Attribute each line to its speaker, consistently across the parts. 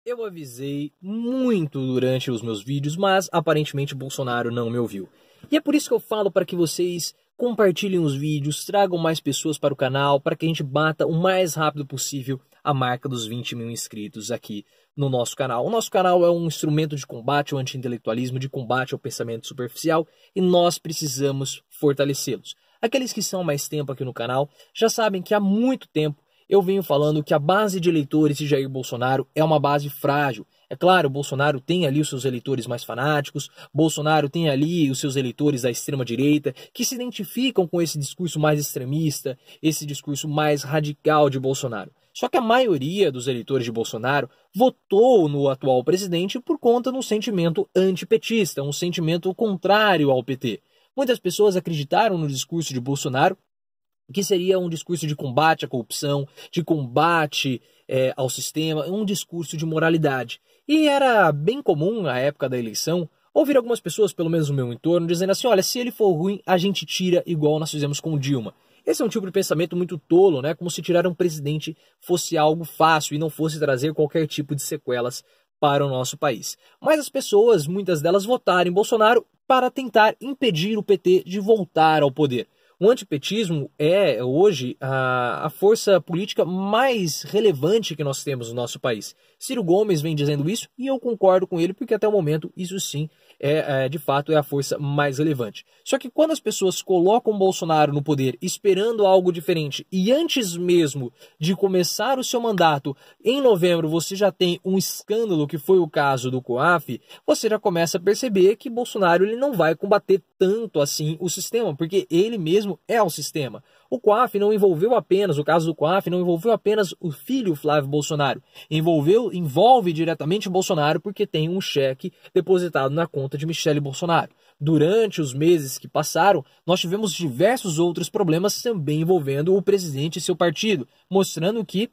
Speaker 1: Eu avisei muito durante os meus vídeos, mas aparentemente Bolsonaro não me ouviu. E é por isso que eu falo para que vocês compartilhem os vídeos, tragam mais pessoas para o canal, para que a gente bata o mais rápido possível a marca dos 20 mil inscritos aqui no nosso canal. O nosso canal é um instrumento de combate ao anti-intelectualismo, de combate ao pensamento superficial, e nós precisamos fortalecê-los. Aqueles que são há mais tempo aqui no canal já sabem que há muito tempo eu venho falando que a base de eleitores de Jair Bolsonaro é uma base frágil. É claro, Bolsonaro tem ali os seus eleitores mais fanáticos, Bolsonaro tem ali os seus eleitores da extrema-direita, que se identificam com esse discurso mais extremista, esse discurso mais radical de Bolsonaro. Só que a maioria dos eleitores de Bolsonaro votou no atual presidente por conta de um sentimento antipetista, um sentimento contrário ao PT. Muitas pessoas acreditaram no discurso de Bolsonaro, que seria um discurso de combate à corrupção, de combate ao sistema, um discurso de moralidade. E era bem comum, na época da eleição, ouvir algumas pessoas, pelo menos no meu entorno, dizendo assim, olha, se ele for ruim, a gente tira igual nós fizemos com Dilma. Esse é um tipo de pensamento muito tolo, né? Como se tirar um presidente fosse algo fácil e não fosse trazer qualquer tipo de sequelas para o nosso país. Mas as pessoas, muitas delas, votaram em Bolsonaro para tentar impedir o PT de voltar ao poder. O antipetismo é, hoje, a força política mais relevante que nós temos no nosso país. Ciro Gomes vem dizendo isso e eu concordo com ele, porque até o momento isso sim, de fato, é a força mais relevante. Só que quando as pessoas colocam Bolsonaro no poder esperando algo diferente e antes mesmo de começar o seu mandato, em novembro você já tem um escândalo que foi o caso do COAF, você já começa a perceber que Bolsonaro ele não vai combater tanto assim o sistema, porque ele mesmo é o sistema. O COAF não envolveu apenas, o caso do COAF não envolveu apenas o filho Flávio Bolsonaro, envolve diretamente Bolsonaro porque tem um cheque depositado na conta de Michele Bolsonaro. Durante os meses que passaram, nós tivemos diversos outros problemas também envolvendo o presidente e seu partido, mostrando que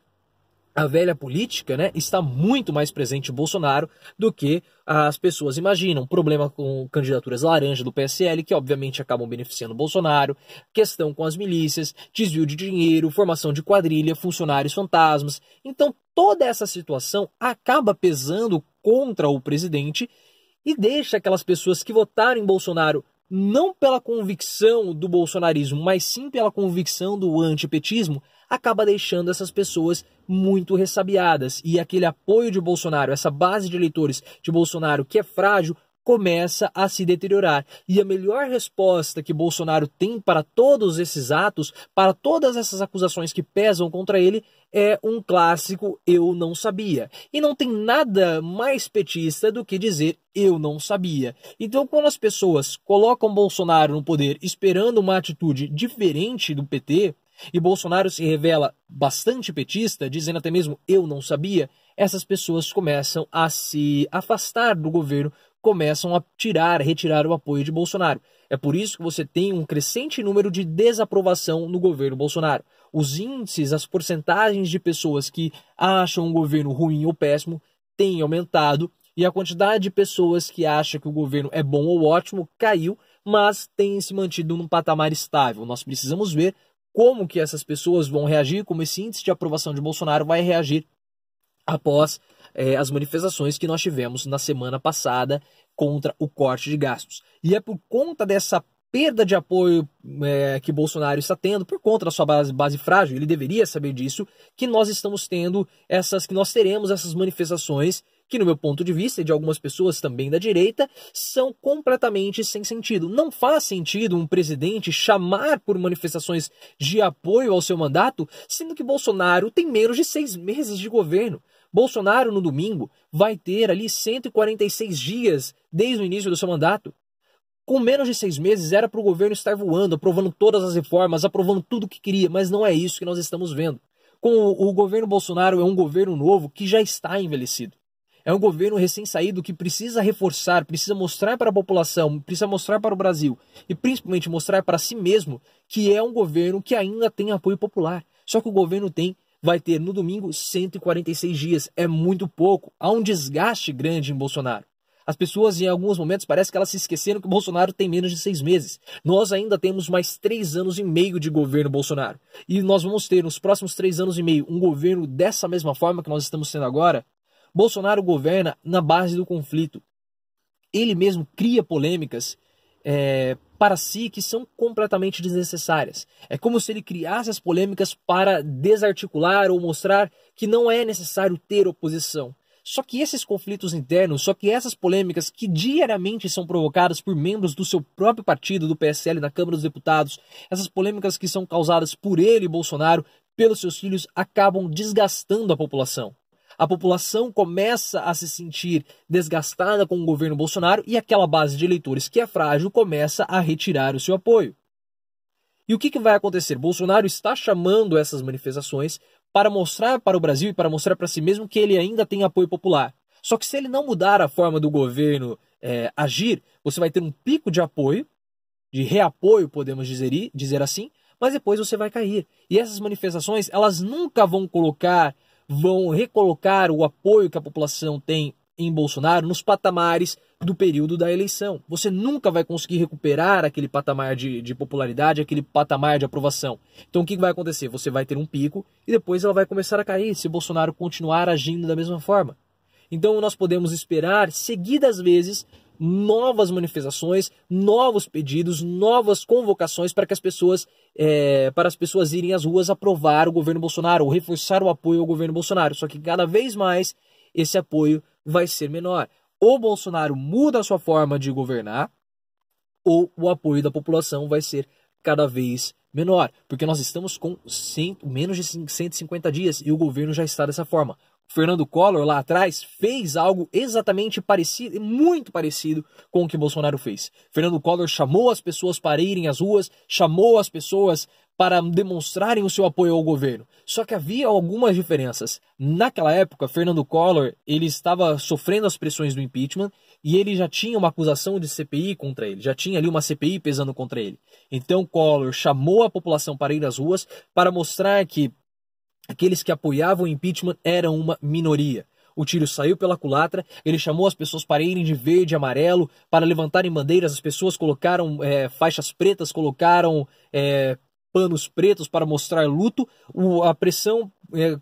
Speaker 1: a velha política, né, está muito mais presente em Bolsonaro do que as pessoas imaginam. Problema com candidaturas laranja do PSL, que obviamente acabam beneficiando Bolsonaro, questão com as milícias, desvio de dinheiro, formação de quadrilha, funcionários fantasmas. Então toda essa situação acaba pesando contra o presidente e deixa aquelas pessoas que votaram em Bolsonaro não pela convicção do bolsonarismo, mas sim pela convicção do antipetismo, acaba deixando essas pessoas muito ressabiadas. E aquele apoio de Bolsonaro, essa base de eleitores de Bolsonaro que é frágil, começa a se deteriorar. E a melhor resposta que Bolsonaro tem para todos esses atos, para todas essas acusações que pesam contra ele, é um clássico "eu não sabia". E não tem nada mais petista do que dizer "eu não sabia". Então, quando as pessoas colocam Bolsonaro no poder esperando uma atitude diferente do PT, e Bolsonaro se revela bastante petista, dizendo até mesmo "eu não sabia", essas pessoas começam a se afastar do governo, começam a retirar o apoio de Bolsonaro. É por isso que você tem um crescente número de desaprovação no governo Bolsonaro. Os índices, as porcentagens de pessoas que acham o governo ruim ou péssimo têm aumentado e a quantidade de pessoas que acham que o governo é bom ou ótimo caiu, mas tem se mantido num patamar estável. Nós precisamos ver como que essas pessoas vão reagir, como esse índice de aprovação de Bolsonaro vai reagir após as manifestações que nós tivemos na semana passada contra o corte de gastos. E é por conta dessa perda de apoio que Bolsonaro está tendo, por conta da sua base frágil, ele deveria saber disso, que nós estamos tendo que nós teremos essas manifestações que, no meu ponto de vista, e de algumas pessoas também da direita, são completamente sem sentido. Não faz sentido um presidente chamar por manifestações de apoio ao seu mandato, sendo que Bolsonaro tem menos de 6 meses de governo. Bolsonaro, no domingo, vai ter ali 146 dias desde o início do seu mandato. Com menos de 6 meses, era para o governo estar voando, aprovando todas as reformas, aprovando tudo o que queria, mas não é isso que nós estamos vendo. O governo Bolsonaro é um governo novo que já está envelhecido. É um governo recém-saído que precisa reforçar, precisa mostrar para a população, precisa mostrar para o Brasil e principalmente mostrar para si mesmo que é um governo que ainda tem apoio popular. Só que o governo vai ter no domingo 146 dias, é muito pouco, há um desgaste grande em Bolsonaro. As pessoas em alguns momentos parece que elas se esqueceram que o Bolsonaro tem menos de 6 meses. Nós ainda temos mais 3 anos e meio de governo Bolsonaro. E nós vamos ter nos próximos 3 anos e meio um governo dessa mesma forma que nós estamos tendo agora. Bolsonaro governa na base do conflito. Ele mesmo cria polêmicas para si que são completamente desnecessárias. É como se ele criasse as polêmicas para desarticular ou mostrar que não é necessário ter oposição. Só que esses conflitos internos, só que essas polêmicas que diariamente são provocadas por membros do seu próprio partido, do PSL, na Câmara dos Deputados, essas polêmicas que são causadas por ele, Bolsonaro, pelos seus filhos, acabam desgastando a população. A população começa a se sentir desgastada com o governo Bolsonaro e aquela base de eleitores que é frágil começa a retirar o seu apoio. E o que vai acontecer? Bolsonaro está chamando essas manifestações para mostrar para o Brasil e para mostrar para si mesmo que ele ainda tem apoio popular. Só que se ele não mudar a forma do governo agir, você vai ter um pico de apoio, de reapoio, podemos dizer assim, mas depois você vai cair. E essas manifestações, elas nunca vão recolocar o apoio que a população tem em Bolsonaro nos patamares do período da eleição. Você nunca vai conseguir recuperar aquele patamar de popularidade, aquele patamar de aprovação. Então o que vai acontecer? Você vai ter um pico e depois ela vai começar a cair se Bolsonaro continuar agindo da mesma forma. Então nós podemos esperar seguidas vezes novas manifestações, novos pedidos, novas convocações para que as pessoas irem às ruas aprovar o governo Bolsonaro ou reforçar o apoio ao governo Bolsonaro. Só que cada vez mais esse apoio vai ser menor. Ou Bolsonaro muda a sua forma de governar, ou o apoio da população vai ser cada vez menor. Porque nós estamos com menos de 150 dias e o governo já está dessa forma. Fernando Collor, lá atrás, fez algo exatamente parecido, muito parecido com o que Bolsonaro fez. Fernando Collor chamou as pessoas para irem às ruas, chamou as pessoas para demonstrarem o seu apoio ao governo. Só que havia algumas diferenças. Naquela época, Fernando Collor ele estava sofrendo as pressões do impeachment e ele já tinha uma acusação de CPI contra ele, já tinha ali uma CPI pesando contra ele. Então Collor chamou a população para ir às ruas para mostrar que aqueles que apoiavam o impeachment eram uma minoria. O tiro saiu pela culatra, ele chamou as pessoas para irem de verde e amarelo, para levantarem bandeiras, as pessoas colocaram faixas pretas, colocaram panos pretos para mostrar luto, a pressão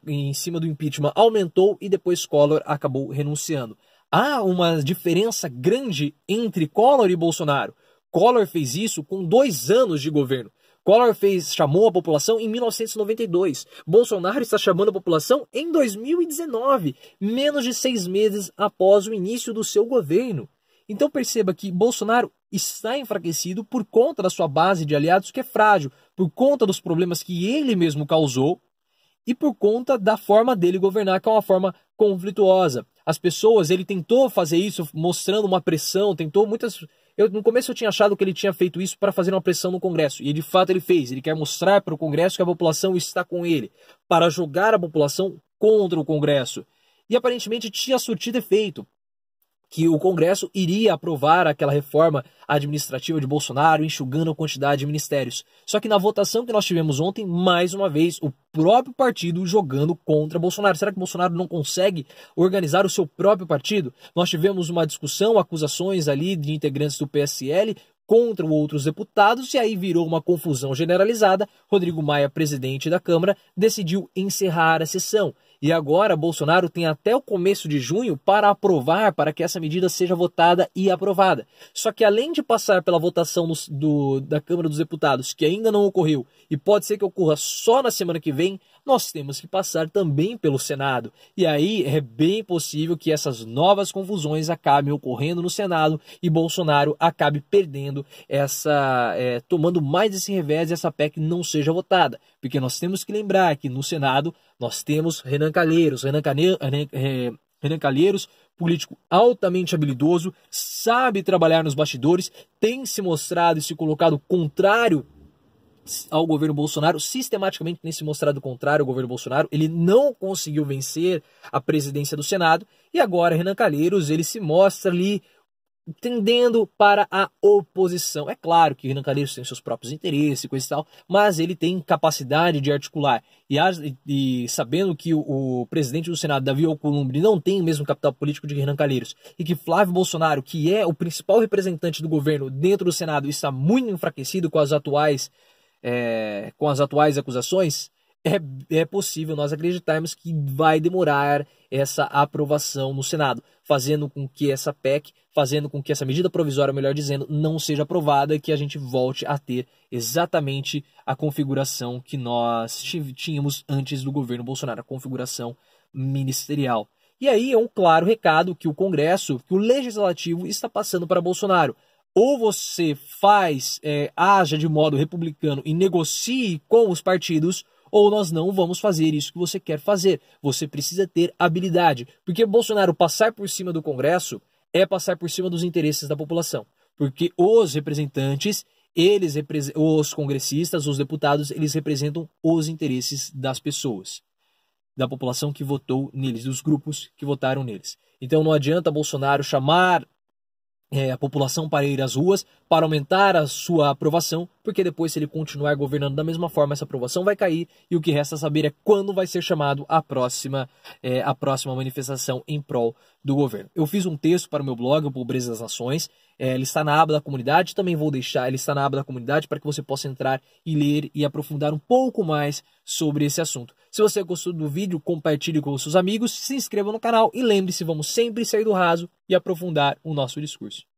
Speaker 1: em cima do impeachment aumentou e depois Collor acabou renunciando. Há uma diferença grande entre Collor e Bolsonaro. Collor fez isso com 2 anos de governo. Collor chamou a população em 1992. Bolsonaro está chamando a população em 2019, menos de 6 meses após o início do seu governo. Então perceba que Bolsonaro está enfraquecido por conta da sua base de aliados que é frágil, por conta dos problemas que ele mesmo causou e por conta da forma dele governar, que é uma forma conflituosa. As pessoas, ele tentou fazer isso mostrando uma pressão, tentou muitas... No começo eu tinha achado que ele tinha feito isso para fazer uma pressão no Congresso, e de fato ele fez. Ele quer mostrar para o Congresso que a população está com ele, para jogar a população contra o Congresso. E aparentemente tinha surtido efeito, que o Congresso iria aprovar aquela reforma administrativa de Bolsonaro, enxugando a quantidade de ministérios. Só que na votação que nós tivemos ontem, mais uma vez, o próprio partido jogando contra Bolsonaro. Será que Bolsonaro não consegue organizar o seu próprio partido? Nós tivemos uma discussão, acusações ali de integrantes do PSL contra outros deputados, e aí virou uma confusão generalizada. Rodrigo Maia, presidente da Câmara, decidiu encerrar a sessão. E agora Bolsonaro tem até o começo de junho para aprovar, para que essa medida seja votada e aprovada. Só que além de passar pela votação da Câmara dos Deputados, que ainda não ocorreu, e pode ser que ocorra só na semana que vem, nós temos que passar também pelo Senado. E aí é bem possível que essas novas confusões acabem ocorrendo no Senado e Bolsonaro acabe perdendo tomando mais esse revés e essa PEC não seja votada. Porque nós temos que lembrar que no Senado nós temos Renan Calheiros. Renan Calheiros, político altamente habilidoso, sabe trabalhar nos bastidores, tem se mostrado e se colocado contrário ao governo Bolsonaro, sistematicamente tem se mostrado contrário ao governo Bolsonaro. Ele não conseguiu vencer a presidência do Senado e agora Renan Calheiros ele se mostra ali tendendo para a oposição. É claro que Renan Calheiros tem seus próprios interesses e coisa e tal, mas ele tem capacidade de articular. E sabendo que o presidente do Senado, Davi Alcolumbre, não tem o mesmo capital político de Renan Calheiros, e que Flávio Bolsonaro, que é o principal representante do governo dentro do Senado, está muito enfraquecido com as atuais acusações, é possível nós acreditarmos que vai demorar essa aprovação no Senado, fazendo com que essa PEC, fazendo com que essa medida provisória, melhor dizendo, não seja aprovada e que a gente volte a ter exatamente a configuração que nós tínhamos antes do governo Bolsonaro, a configuração ministerial. E aí é um claro recado que o Congresso, que o Legislativo está passando para Bolsonaro. Ou você haja de modo republicano e negocie com os partidos, ou nós não vamos fazer isso que você quer fazer. Você precisa ter habilidade. Porque Bolsonaro passar por cima do Congresso é passar por cima dos interesses da população. Porque os representantes, os congressistas, os deputados, eles representam os interesses das pessoas, da população que votou neles, dos grupos que votaram neles. Então não adianta Bolsonaro chamar a população para ir às ruas, para aumentar a sua aprovação, porque depois, se ele continuar governando da mesma forma, essa aprovação vai cair, e o que resta saber é quando vai ser chamado a próxima manifestação em prol do governo. Eu fiz um texto para o meu blog, o Pobreza das Nações, ele está na aba da comunidade, também vou deixar, ele está na aba da comunidade para que você possa entrar e ler e aprofundar um pouco mais sobre esse assunto. Se você gostou do vídeo, compartilhe com os seus amigos, se inscreva no canal e lembre-se, vamos sempre sair do raso e aprofundar o nosso discurso.